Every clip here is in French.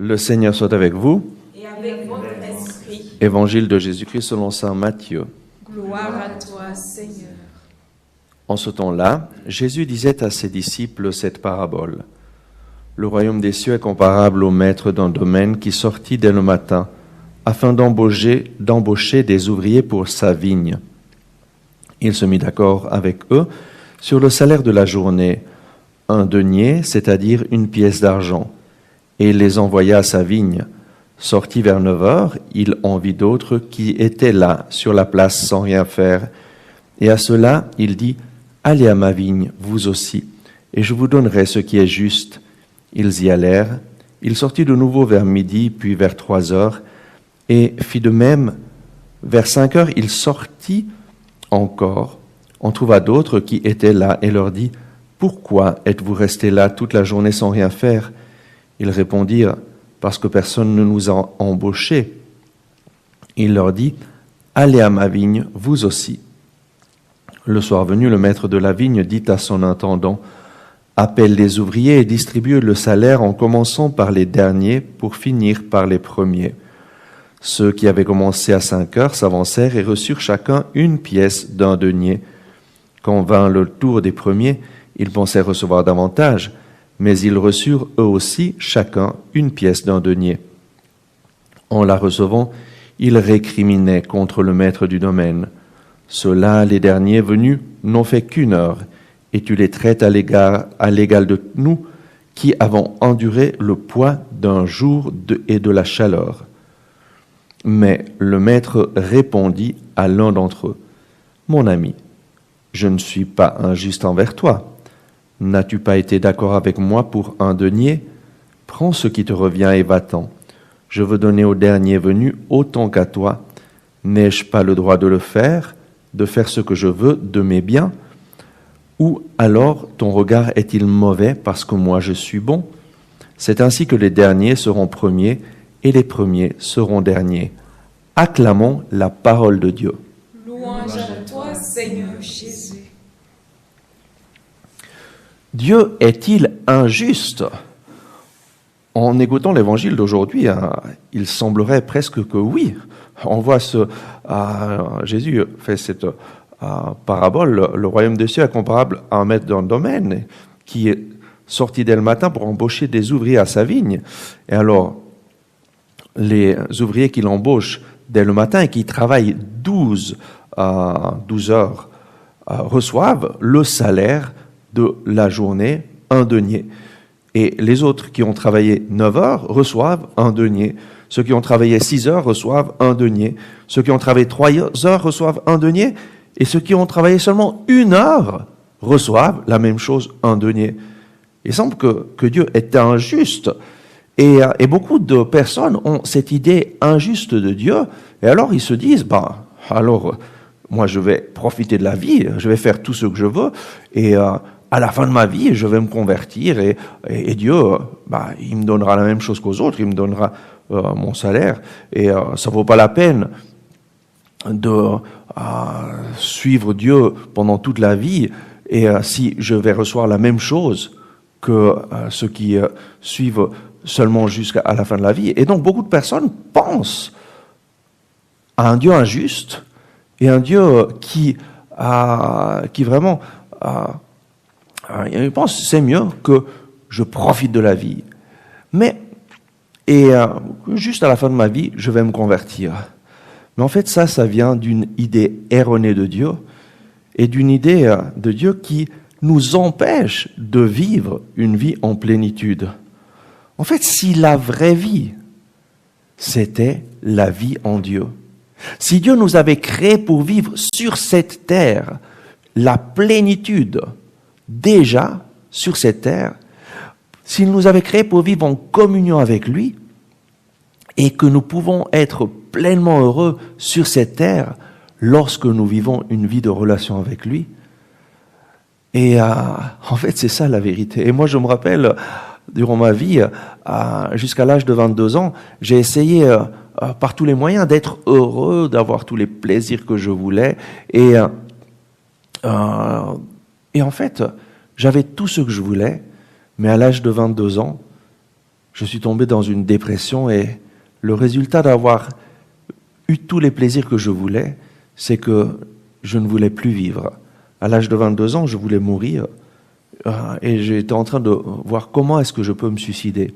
Le Seigneur soit avec vous. Et avec votre esprit. Évangile de Jésus-Christ selon saint Matthieu. Gloire à toi, Seigneur. En ce temps-là, Jésus disait à ses disciples cette parabole. Le royaume des cieux est comparable au maître d'un domaine qui sortit dès le matin afin d'embaucher des ouvriers pour sa vigne. Il se mit d'accord avec eux sur le salaire de la journée, 1 denier, c'est-à-dire une pièce d'argent, et il les envoya à sa vigne. Sorti vers 9 heures, il en vit d'autres qui étaient là, sur la place, sans rien faire. Et à ceux-là, il dit, « Allez à ma vigne, vous aussi, et je vous donnerai ce qui est juste. » Ils y allèrent. Il sortit de nouveau vers midi, puis vers 3 heures, et fit de même. Vers 5 heures, il sortit encore. On trouva d'autres qui étaient là, et leur dit, « Pourquoi êtes-vous restés là toute la journée sans rien faire ?» Ils répondirent, « Parce que personne ne nous a embauchés. » Il leur dit, « Allez à ma vigne, vous aussi. » Le soir venu, le maître de la vigne dit à son intendant, « Appelle les ouvriers et distribue le salaire en commençant par les derniers pour finir par les premiers. » Ceux qui avaient commencé à 5 heures s'avancèrent et reçurent chacun une pièce d'1 denier. Quand vint le tour des premiers, ils pensaient recevoir davantage, mais ils reçurent eux aussi chacun une pièce d'1 denier. En la recevant, ils récriminaient contre le maître du domaine. Ceux-là, les derniers venus, n'ont fait qu'1 heure, et tu les traites à l'égal de nous, qui avons enduré le poids d'un jour et de la chaleur. Mais le maître répondit à l'un d'entre eux, « Mon ami, je ne suis pas injuste envers toi. N'as-tu pas été d'accord avec moi pour 1 denier? Prends ce qui te revient et va-t'en. Je veux donner au dernier venu autant qu'à toi. N'ai-je pas le droit de faire ce que je veux de mes biens? Ou alors ton regard est-il mauvais parce que moi je suis bon? C'est ainsi que les derniers seront premiers et les premiers seront derniers. » Acclamons la parole de Dieu. Louange à toi, Seigneur Jésus. Dieu est-il injuste? En écoutant l'évangile d'aujourd'hui, il semblerait presque que oui. On voit Jésus fait cette parabole, le royaume des cieux est comparable à un maître d'un domaine qui est sorti dès le matin pour embaucher des ouvriers à sa vigne. Et alors, les ouvriers qu'il embauche dès le matin et qui travaillent 12 heures reçoivent le salaire de la journée, 1 denier. Et les autres qui ont travaillé 9 heures reçoivent 1 denier. Ceux qui ont travaillé 6 heures reçoivent 1 denier. Ceux qui ont travaillé 3 heures reçoivent 1 denier. Et ceux qui ont travaillé seulement 1 heure reçoivent la même chose, 1 denier. Il semble que Dieu est injuste. Et beaucoup de personnes ont cette idée injuste de Dieu. Et alors ils se disent, moi je vais profiter de la vie, je vais faire tout ce que je veux. Et à la fin de ma vie, je vais me convertir. Et Dieu, il me donnera la même chose qu'aux autres, il me donnera mon salaire. Et ça vaut pas la peine de suivre Dieu pendant toute la vie. Et si je vais recevoir la même chose que ceux qui suivent seulement jusqu'à la fin de la vie. Et donc, beaucoup de personnes pensent à un Dieu injuste et un Dieu qui vraiment... ils pensent c'est mieux que je profite de la vie. Juste à la fin de ma vie, je vais me convertir. Mais en fait, ça vient d'une idée erronée de Dieu et d'une idée de Dieu qui nous empêche de vivre une vie en plénitude. En fait, si la vraie vie, c'était la vie en Dieu, si Dieu nous avait créés pour vivre sur cette terre, la plénitude déjà sur cette terre, s'il nous avait créés pour vivre en communion avec lui et que nous pouvons être pleinement heureux sur cette terre lorsque nous vivons une vie de relation avec lui. Et en fait, c'est ça la vérité. Et moi, je me rappelle, durant ma vie, jusqu'à l'âge de 22 ans, j'ai essayé par tous les moyens d'être heureux, d'avoir tous les plaisirs que je voulais. Et en fait, j'avais tout ce que je voulais, mais à l'âge de 22 ans, je suis tombé dans une dépression et le résultat d'avoir eu tous les plaisirs que je voulais, c'est que je ne voulais plus vivre. À l'âge de 22 ans, je voulais mourir et j'étais en train de voir comment est-ce que je peux me suicider.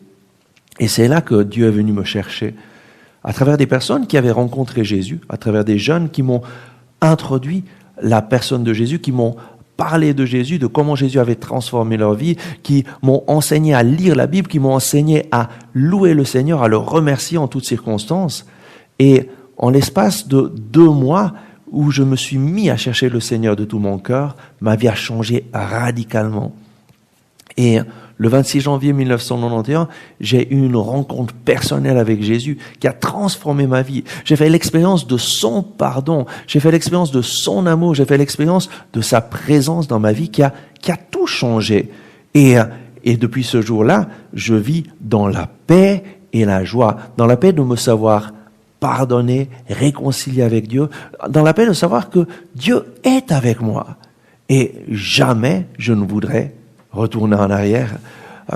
Et c'est là que Dieu est venu me chercher, à travers des personnes qui avaient rencontré Jésus, à travers des jeunes qui m'ont introduit la personne de Jésus, qui m'ont parlé de Jésus, de comment Jésus avait transformé leur vie, qui m'ont enseigné à lire la Bible, qui m'ont enseigné à louer le Seigneur, à le remercier en toutes circonstances. Et en l'espace de 2 mois, où je me suis mis à chercher le Seigneur de tout mon cœur, ma vie a changé radicalement. Et le 26 janvier 1991, j'ai eu une rencontre personnelle avec Jésus qui a transformé ma vie. J'ai fait l'expérience de son pardon, j'ai fait l'expérience de son amour, j'ai fait l'expérience de sa présence dans ma vie qui a tout changé. Et depuis ce jour-là, je vis dans la paix et la joie, dans la paix de me savoir pardonner, réconcilier avec Dieu, dans la paix de savoir que Dieu est avec moi. Et jamais je ne voudrais retourner en arrière,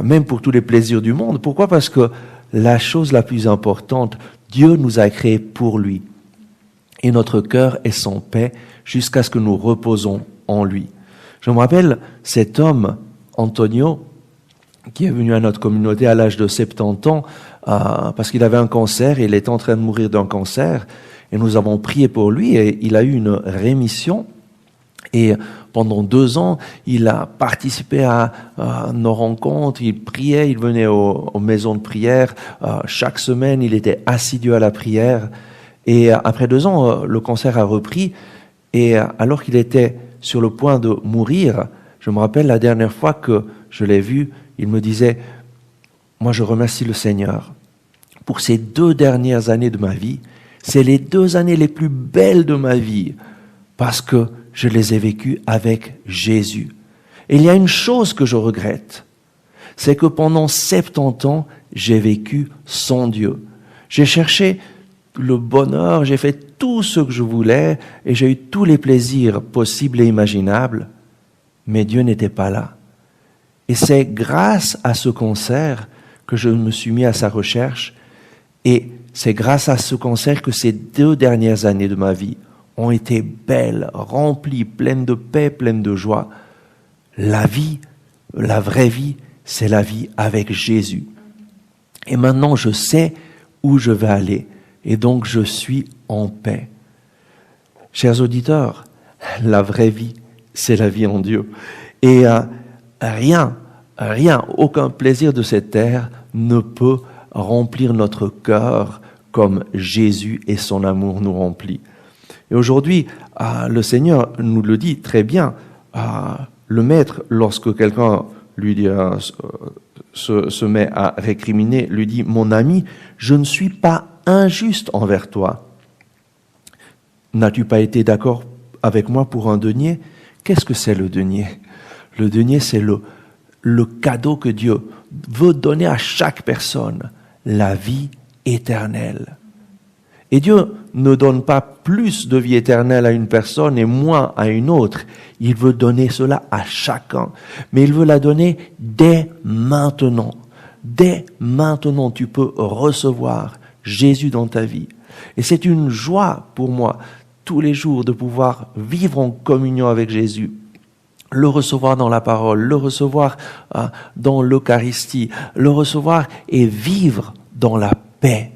même pour tous les plaisirs du monde. Pourquoi? Parce que la chose la plus importante, Dieu nous a créés pour lui. Et notre cœur est sans paix jusqu'à ce que nous reposons en lui. Je me rappelle cet homme, Antonio, qui est venu à notre communauté à l'âge de 70 ans, parce qu'il avait un cancer, et il était en train de mourir d'un cancer, et nous avons prié pour lui, et il a eu une rémission, et pendant 2 ans, il a participé à nos rencontres, il priait, il venait aux maisons de prière, chaque semaine, il était assidu à la prière, et après 2 ans, le cancer a repris, et alors qu'il était sur le point de mourir, je me rappelle la dernière fois que je l'ai vu, il me disait, moi je remercie le Seigneur pour ces 2 dernières années de ma vie. C'est les 2 années les plus belles de ma vie parce que je les ai vécues avec Jésus. Et il y a une chose que je regrette, c'est que pendant 70 ans, j'ai vécu sans Dieu. J'ai cherché le bonheur, j'ai fait tout ce que je voulais et j'ai eu tous les plaisirs possibles et imaginables, mais Dieu n'était pas là. Et c'est grâce à ce cancer que je me suis mis à sa recherche. Et c'est grâce à ce cancer que ces 2 dernières années de ma vie ont été belles, remplies, pleines de paix, pleines de joie. La vie, la vraie vie, c'est la vie avec Jésus. Et maintenant, je sais où je vais aller. Et donc, je suis en paix. Chers auditeurs, la vraie vie, c'est la vie en Dieu. Et rien, aucun plaisir de cette terre ne peut remplir notre cœur comme Jésus et son amour nous remplissent. Et aujourd'hui, le Seigneur nous le dit très bien. Le maître, lorsque quelqu'un lui dit, se met à récriminer, lui dit, mon ami, je ne suis pas injuste envers toi. N'as-tu pas été d'accord avec moi pour un denier? Qu'est-ce que c'est le denier? Le denier, c'est le cadeau que Dieu veut donner à chaque personne, la vie éternelle. Et Dieu ne donne pas plus de vie éternelle à une personne et moins à une autre. Il veut donner cela à chacun. Mais il veut la donner dès maintenant. Dès maintenant, tu peux recevoir Jésus dans ta vie. Et c'est une joie pour moi, tous les jours, de pouvoir vivre en communion avec Jésus. Le recevoir dans la parole, le recevoir dans l'Eucharistie, le recevoir et vivre dans la paix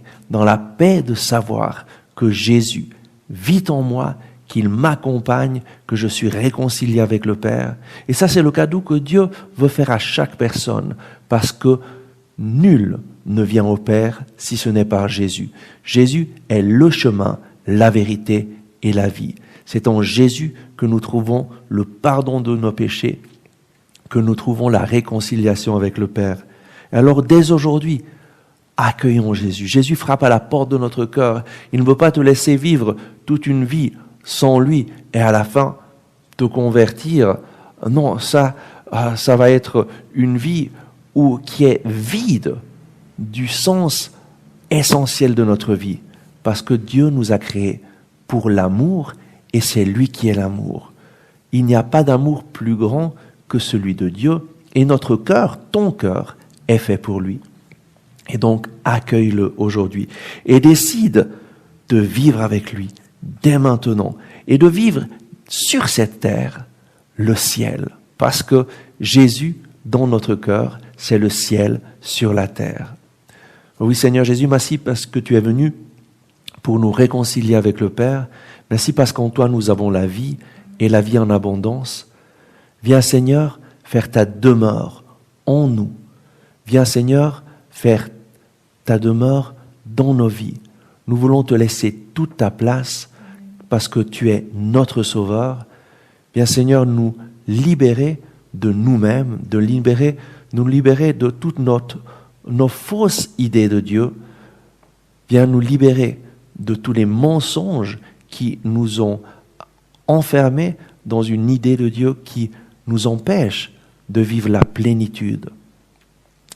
de savoir que Jésus vit en moi, qu'il m'accompagne, que je suis réconcilié avec le Père. Et ça, c'est le cadeau que Dieu veut faire à chaque personne, parce que nul ne vient au Père si ce n'est par Jésus. Jésus est le chemin, la vérité et la vie. C'est en Jésus que nous trouvons le pardon de nos péchés, que nous trouvons la réconciliation avec le Père. Et alors, dès aujourd'hui, accueillons Jésus. Jésus frappe à la porte de notre cœur. Il ne veut pas te laisser vivre toute une vie sans lui et à la fin te convertir. Non, ça va être une vie qui est vide du sens essentiel de notre vie. Parce que Dieu nous a créés pour l'amour et c'est lui qui est l'amour. Il n'y a pas d'amour plus grand que celui de Dieu et notre cœur, ton cœur, est fait pour lui. Et donc, accueille-le aujourd'hui et décide de vivre avec lui dès maintenant et de vivre sur cette terre le ciel. Parce que Jésus, dans notre cœur, c'est le ciel sur la terre. Oui, Seigneur Jésus, merci parce que tu es venu pour nous réconcilier avec le Père. Merci parce qu'en toi, nous avons la vie et la vie en abondance. Viens, Seigneur, faire ta demeure en nous. Viens, Seigneur, faire ta demeure dans nos vies. Nous voulons te laisser toute ta place parce que tu es notre Sauveur. Viens, Seigneur, nous libérer de nous-mêmes, nous libérer de toutes nos fausses idées de Dieu. Viens nous libérer de tous les mensonges qui nous ont enfermés dans une idée de Dieu qui nous empêche de vivre la plénitude.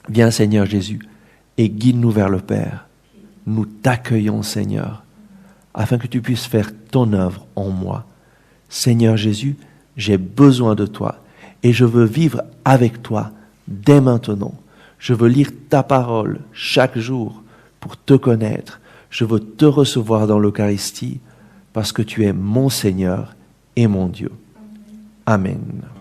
Viens, Seigneur Jésus, et guide-nous vers le Père. Nous t'accueillons, Seigneur, afin que tu puisses faire ton œuvre en moi. Seigneur Jésus, j'ai besoin de toi et je veux vivre avec toi dès maintenant. Je veux lire ta parole chaque jour pour te connaître. Je veux te recevoir dans l'Eucharistie parce que tu es mon Seigneur et mon Dieu. Amen.